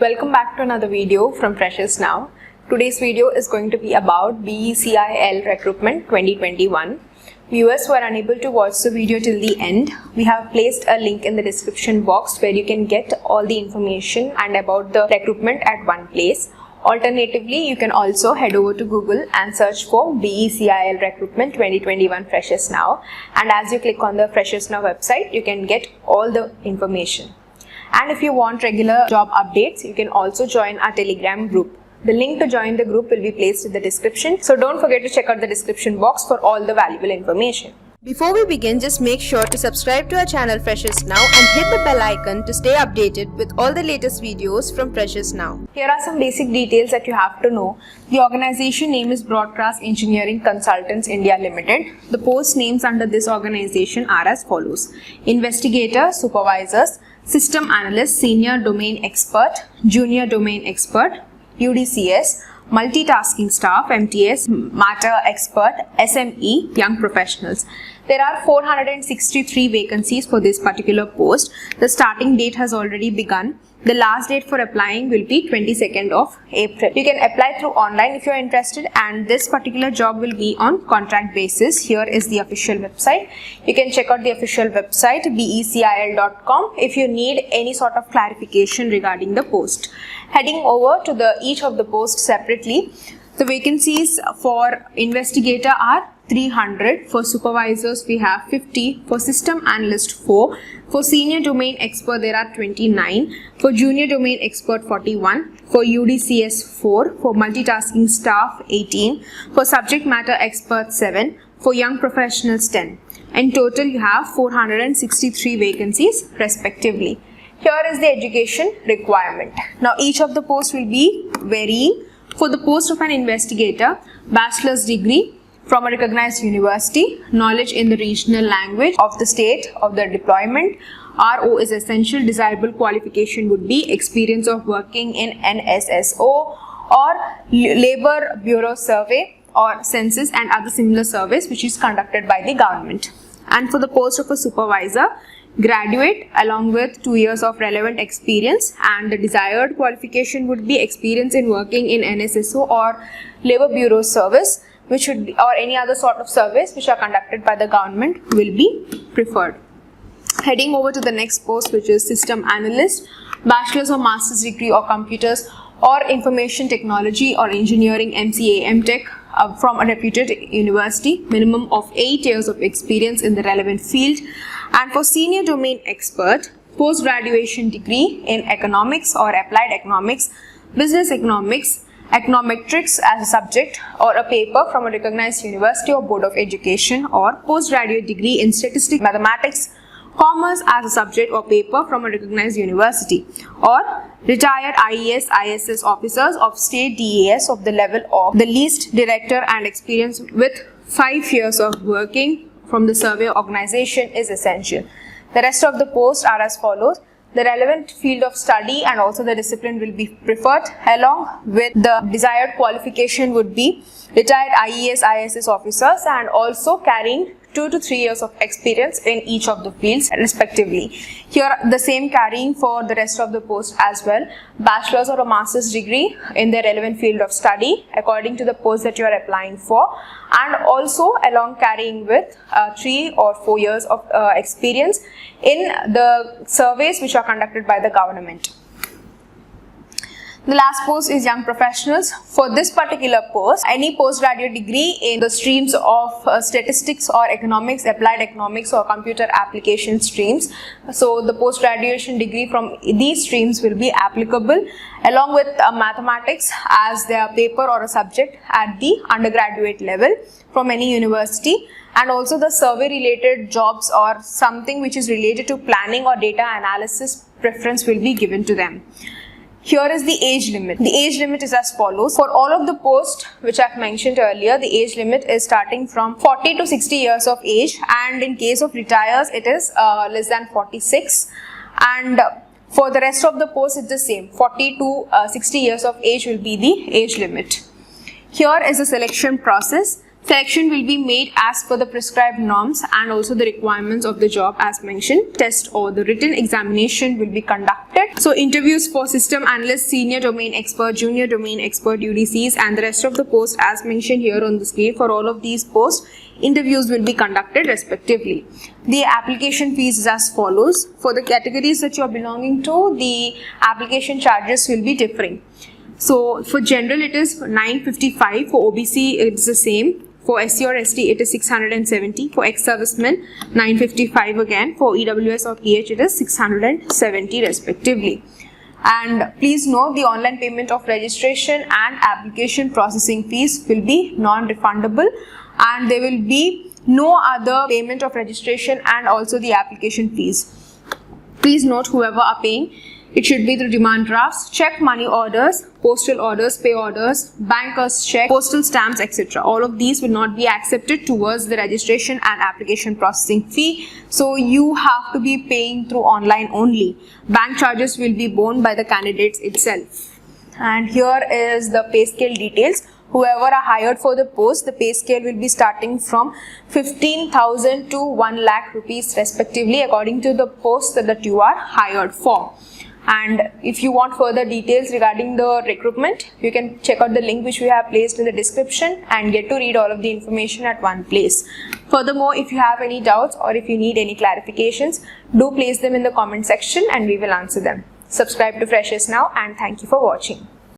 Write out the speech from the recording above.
Welcome back to another video from Freshers Now. Today's video is going to be about BECIL Recruitment 2021. Viewers who are unable to watch the video till the end, we have placed a link in the description box where you can get all the information and about the recruitment at one place. Alternatively, you can also head over to Google and search for BECIL Recruitment 2021 Freshers Now. And as you click on the Freshers Now website, you can get all the information. And if you want regular job updates, you can also join our Telegram group. The link to join the group will be placed in the description. So don't forget to check out the description box for all the valuable information. Before we begin, just make sure to subscribe to our channel Freshers Now and hit the bell icon to stay updated with all the latest videos from Freshers Now. Here are some basic details that you have to know. The organization name is Broadcast Engineering Consultants India Limited. The post names under this organization are as follows: Investigator, Supervisors, System Analyst, Senior Domain Expert, Junior Domain Expert, UDCS, Multitasking Staff, MTS, Matter Expert, SME, Young Professionals. There are 463 vacancies for this particular post. The starting date has already begun. The last date for applying will be 22nd of April. You can apply through online if you are interested, and this particular job will be on contract basis. Here is the official website. You can check out the official website becil.com if you need any sort of clarification regarding the post. Heading over to each of the posts separately, the vacancies for investigator are 300, for supervisors we have 50, for system analyst 4, for senior domain expert there are 29, for junior domain expert 41, for UDCS 4, for multitasking staff 18, for subject matter expert 7, for young professionals 10. In total you have 463 vacancies respectively. Here is the education requirement. Now each of the posts will be varying. For the post of an investigator, bachelor's degree from a recognized university, knowledge in the regional language of the state of the deployment, RO is essential. Desirable qualification would be experience of working in NSSO or Labor Bureau Survey or census and other similar surveys which is conducted by the government. And for the post of a supervisor, graduate along with 2 years of relevant experience, and the desired qualification would be experience in working in NSSO or Labor Bureau service, which should be, or any other sort of service which are conducted by the government will be preferred. Heading over to the next post, which is system analyst, bachelor's or master's degree or computers or information technology or engineering, MCA, MTech from a reputed university, minimum of 8 years of experience in the relevant field. And for senior domain expert, post-graduation degree in economics or applied economics, business economics, econometrics as a subject or a paper from a recognized university or board of education, or postgraduate degree in statistics, mathematics, commerce as a subject or paper from a recognized university, or retired IAS, ISS officers of state DAS of the level of the least director and experience with 5 years of working from the survey organization is essential. The rest of the posts are as follows. The relevant field of study and also the discipline will be preferred, along with the desired qualification would be retired IAS, ISS officers and also carrying 2 to 3 years of experience in each of the fields respectively. Here the same carrying for the rest of the post as well. Bachelor's or a master's degree in the relevant field of study according to the post that you are applying for, and also along carrying with 3 or 4 years of experience in the surveys which are conducted by the government. The last post is young professionals. For this particular post, any postgraduate degree in the streams of statistics or economics, applied economics or computer application streams. So the post-graduation degree from these streams will be applicable, along with mathematics as their paper or a subject at the undergraduate level from any university, and also the survey related jobs or something which is related to planning or data analysis preference will be given to them. Here is the age limit. The age limit is as follows. For all of the posts which I have mentioned earlier, the age limit is starting from 40 to 60 years of age, and in case of retires it is less than 46, and for the rest of the posts it's the same. 40 to 60 years of age will be the age limit. Here is the selection process. Selection will be made as per the prescribed norms and also the requirements of the job as mentioned. Test or the written examination will be conducted. So interviews for system analyst, senior domain expert, junior domain expert, UDCs and the rest of the posts as mentioned here on the scale. For all of these posts, interviews will be conducted respectively. The application fees is as follows. For the categories that you are belonging to, the application charges will be differing. So for general it is 955, for OBC it is the same. For SC or ST it is 670, for ex-servicemen 955 again, for EWS or PH it is 670 respectively. And please note the online payment of registration and application processing fees will be non-refundable, and there will be no other payment of registration and also the application fees. Please note, whoever are paying, it should be through demand drafts, check money orders, postal orders, pay orders, banker's check, postal stamps, etc. All of these will not be accepted towards the registration and application processing fee. So you have to be paying through online only. Bank charges will be borne by the candidates itself. And here is the pay scale details. Whoever are hired for the post, the pay scale will be starting from 15,000 to 1 lakh rupees respectively according to the post that you are hired for. And if you want further details regarding the recruitment, you can check out the link which we have placed in the description and get to read all of the information at one place. Furthermore, if you have any doubts or if you need any clarifications, do place them in the comment section and we will answer them. Subscribe to Freshers Now and thank you for watching.